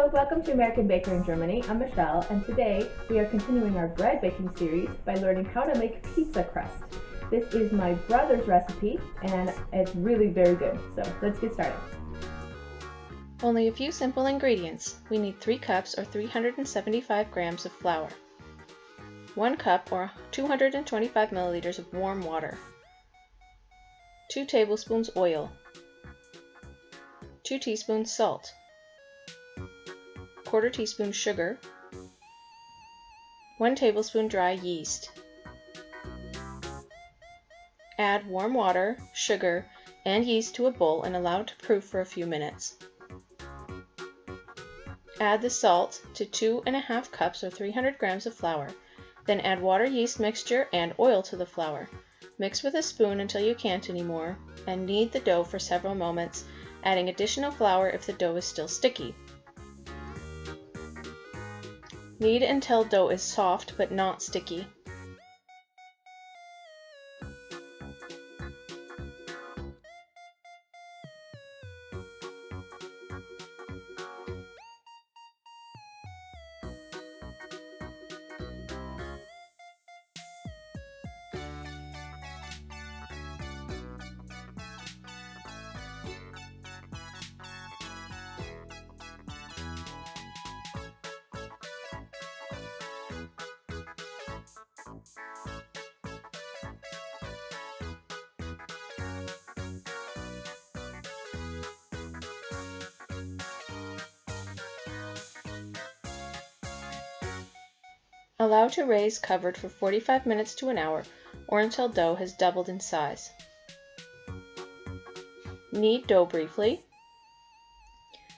Hello, welcome to American Baker in Germany. I'm Michelle, and today we are continuing our bread baking series by learning how to make pizza crust. This is my brother's recipe, and it's really very good. So let's get started. Only a few simple ingredients. We need 3 cups or 375 grams of flour, 1 cup or 225 milliliters of warm water, 2 tablespoons oil, 2 teaspoons salt, 1/4 teaspoon sugar, 1 tablespoon dry yeast. Add warm water, sugar, and yeast to a bowl and allow it to proof for a few minutes. Add the salt to 2½ cups or 300 grams of flour. Then add water-yeast mixture and oil to the flour. Mix with a spoon until you can't anymore, and knead the dough for several moments, adding additional flour if the dough is still sticky. Knead until dough is soft but not sticky. Allow to raise covered for 45 minutes to an hour or until dough has doubled in size. Knead dough briefly.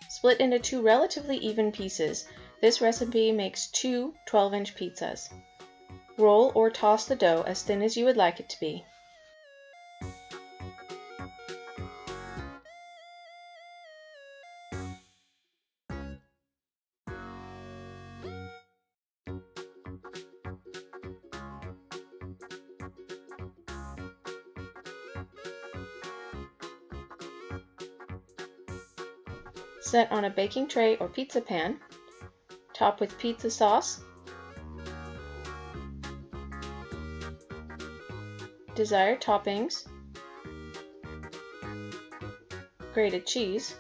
Split into 2 relatively even pieces. This recipe makes 2 12-inch pizzas. Roll or toss the dough as thin as you would like it to be. Set on a baking tray or pizza pan. Top with pizza sauce, desired toppings, grated cheese,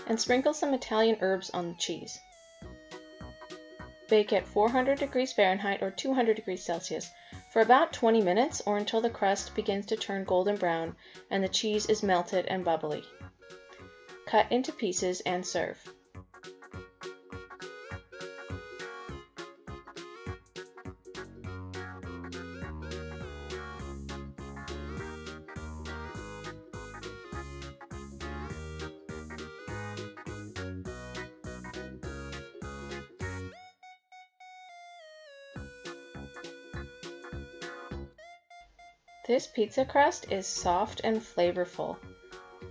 and sprinkle some Italian herbs on the cheese. Bake at 400 degrees Fahrenheit or 200 degrees Celsius for about 20 minutes or until the crust begins to turn golden brown and the cheese is melted and bubbly. Cut into pieces and serve. This pizza crust is soft and flavorful.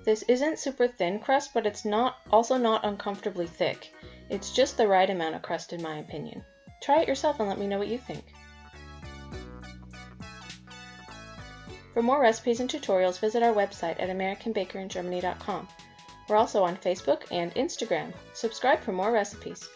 This isn't super thin crust, but it's also not uncomfortably thick. It's just the right amount of crust in my opinion. Try it yourself and let me know what you think. For more recipes and tutorials, visit our website at americanbakeringermany.com. We're also on Facebook and Instagram. Subscribe for more recipes.